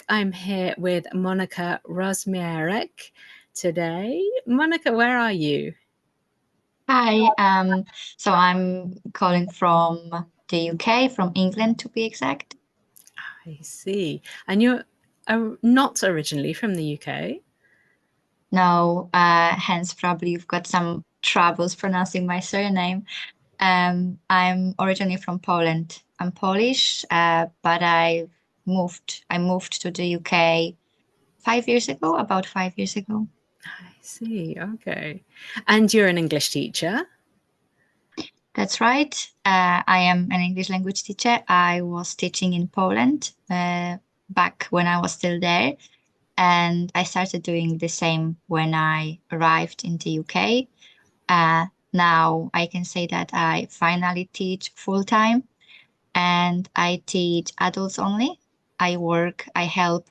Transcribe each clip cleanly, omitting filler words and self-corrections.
I'm here with Monika Rozmiarek today. Monika, where are you? Hi, so I'm calling from the UK, from England to be exact. I see. And you're not originally from the UK? No, hence probably you've got some troubles pronouncing my surname. I'm originally from Poland. I'm Polish, but I moved to the UK 5 years ago, about 5 years ago. I see. Okay. And you're an English teacher? That's right. I am an English language teacher. I was teaching in Poland back when I was still there. And I started doing the same when I arrived in the UK. Now I can say that I finally teach full time and I teach adults only. I help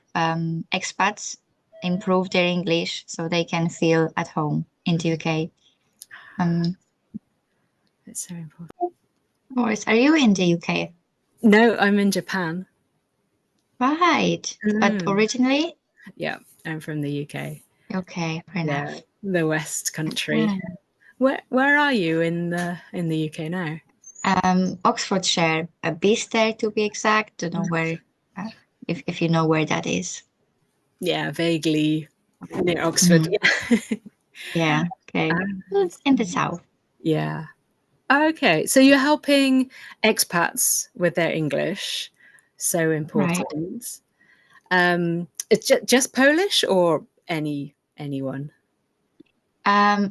expats improve their English so they can feel at home in the UK. Um, It's so important. Boris, are you in the UK? No, I'm in Japan. Right. But Mm. originally? Yeah, I'm from the UK. Okay, fair Yeah, enough. the West Country. Yeah. Where are you in the UK now? Oxfordshire, Bicester to be exact. Don't know where, uh, if you know where that is. Yeah, vaguely near Oxford. Mhm. Yeah, okay. Ah, It's in the south. yeah. Okay, so you're helping expats with their English. So Right. important. It's just Polish or anyone?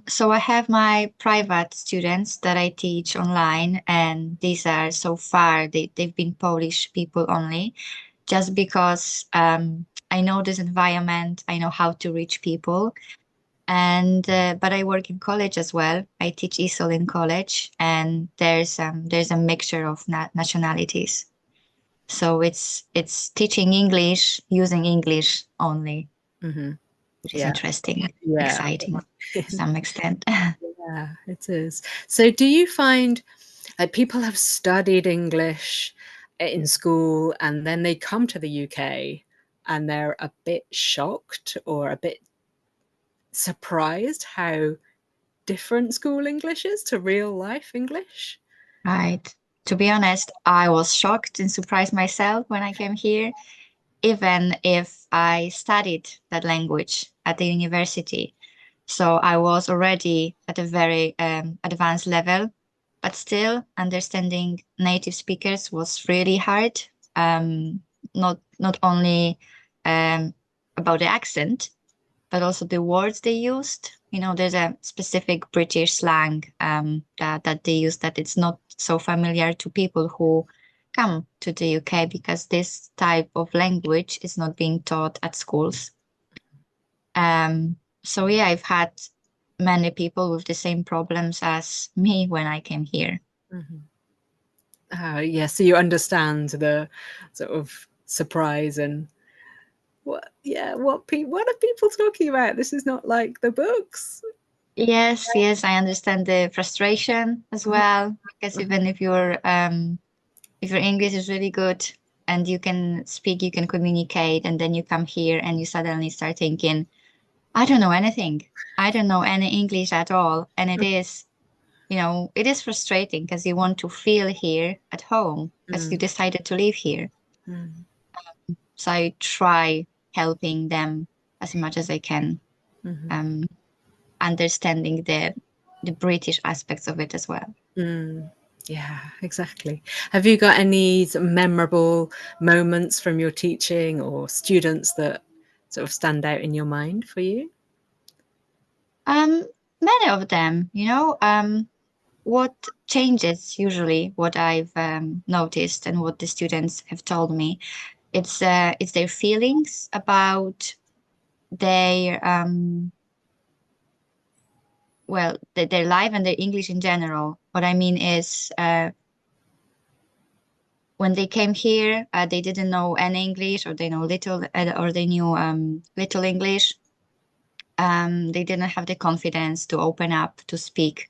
So I have my private students that I teach online, and these are so far they've been Polish people only, just because I know this environment, I know how to reach people. And but I work in college as well. I teach ESOL in college, and there's a mixture of nationalities. So it's teaching English using English only, Hmm. which is Yeah, interesting, yeah, exciting to some extent. yeah. It is. So, do you find like people have studied English in school and then they come to the UK and they're a bit shocked or a bit surprised how different school English is to real life English? Right. To be honest, I was shocked and surprised myself when I came here, even if I studied that language at the university. So I was already at a very advanced level, but still understanding native speakers was really hard. Not only um, about the accent, but also the words they used. You know, there's a specific British slang that they use that it's not so familiar to people who come to the UK because this type of language is not being taught at schools. So yeah, I've had many people with the same problems as me when I came here. Mhm. Yeah, so you understand the sort of surprise and what are people talking about? This is not like the books. Yes, yes, I understand the frustration as Mhm, well because mhm. even if your English is really good and you can speak, you can communicate, and then you come here and you suddenly start thinking, I don't know anything. I don't know any English at all. And it is, it is frustrating because you want to feel here at home because you Mm, decided to live here. mm, So I try helping them as much as I can, mhm, um, understanding the British aspects of it as well. mm. Yeah, exactly. Have you got any sort of memorable moments from your teaching or students that sort of stand out in your mind for you? Um, Many of them, what changes usually what I've noticed and what the students have told me, it's their feelings about their their life and their English in general. What I mean is when they came here, they didn't know any English, or they know little, or they knew little English. They didn't have the confidence to open up to speak,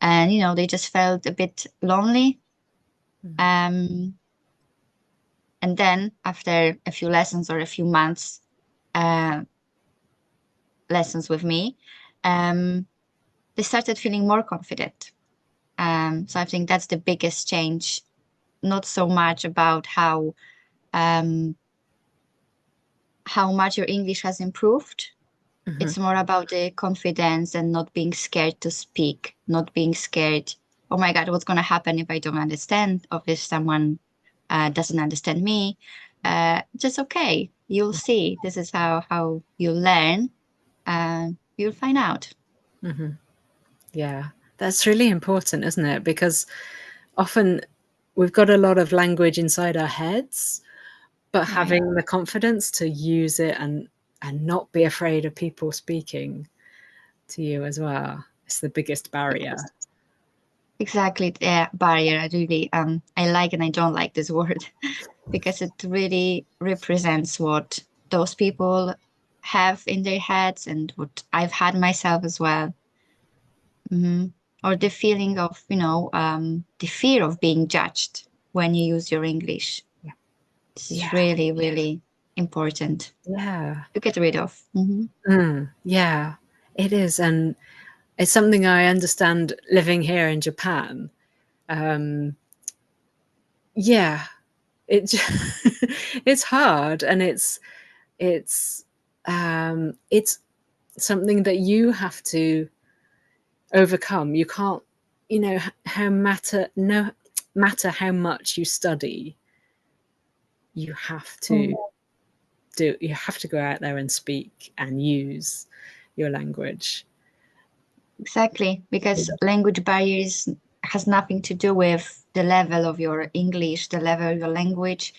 and they just felt a bit lonely. Mm, Um, And then after a few lessons or a few months lessons with me, they started feeling more confident. So I think that's the biggest change. Not so much about how much your English has improved. It's more about the confidence and not being scared to speak, not being scared, oh my God, what's going to happen if I don't understand, or if someone doesn't understand me. Just okay, you'll see. This is how you learn. You'll find out. Yeah, that's really important, isn't it? Because often we've got a lot of language inside our heads, but Right. having the confidence to use it and not be afraid of people speaking to you as well, it's the biggest barrier. Exactly, the barrier. I really I like and I don't like this word because it really represents what those people have in their heads and what I've had myself as well. Or the feeling of, the fear of being judged when you use your English. Yeah. This is Yeah. really, really important Yeah. to get rid of. Yeah, it is. And it's something I understand living here in Japan. Yeah, it it's hard, and it's something that you have to overcome. You can't, how matter how much you study, you have to you have to go out there and speak and use your language. Exactly, because language barriers has nothing to do with the level of your English, the level of your language.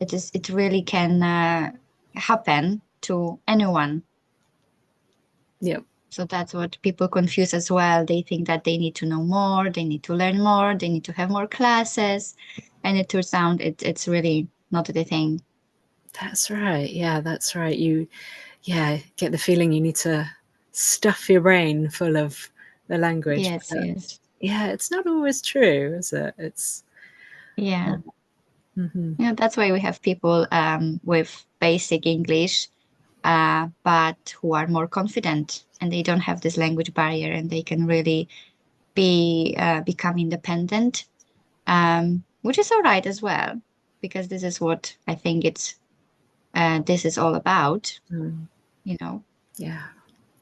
It really can happen to anyone. Yep. So that's what people confuse as well. They think that they need to know more, they need to learn more, they need to have more classes, and it turns out it's really not the thing. That's right. Yeah, that's right. You get the feeling you need to stuff your brain full of the language. Yes, But yes. yeah, it's not always true, is it? It's Yeah. mm-hmm. Yeah, that's why we have people with basic English, but who are more confident and they don't have this language barrier and they can really become independent, which is all right as well, because this is what I think this is all about, you know. Yeah,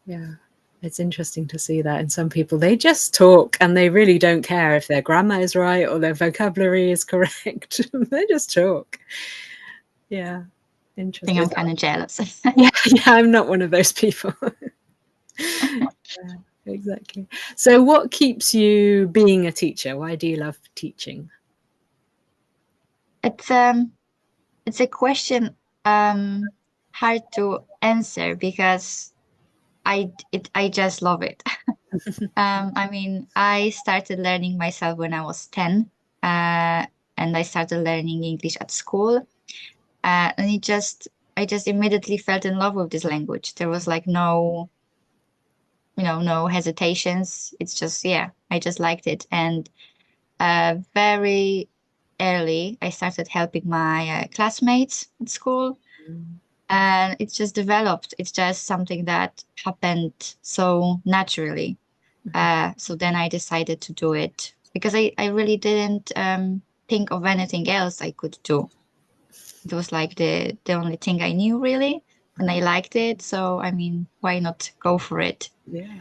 yeah. It's interesting to see that in some people. They just talk and they really don't care if their grammar is right or their vocabulary is correct. They just talk. Yeah, I interesting. think I'm kind of jealous. Yeah, yeah, I'm not one of those people. Yeah, exactly. So, what keeps you being a teacher? Why do you love teaching? It's it's a question hard to answer because I just love it. I mean, I started learning myself when I was 10, and I started learning English at school. And I just immediately fell in love with this language. There was like no hesitations. It's just, yeah, I just liked it. And very early, I started helping my classmates at school. And it's just developed. It's just something that happened so naturally. So then I decided to do it because I really didn't think of anything else I could do. It was like the only thing I knew really, and I liked it. So I mean, why not go for it? Yeah.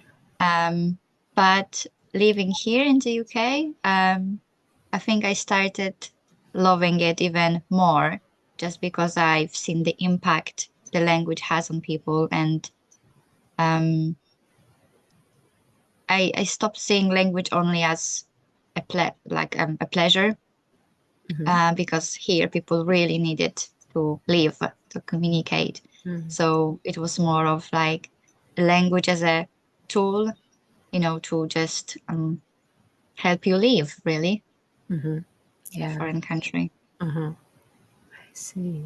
But living here in the UK, I think I started loving it even more just because I've seen the impact the language has on people, and um, I stopped seeing language only as a pleasure, because here people really need it to live, to communicate. So it was more of like language as a tool, to just help you live really in a Yeah. foreign country. I see.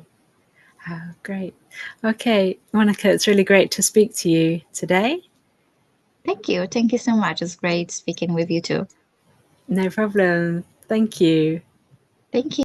Great. Okay, Monica, it's really great to speak to you today. Thank you. Thank you so much. It's great speaking with you too. No problem. Thank you. Thank you.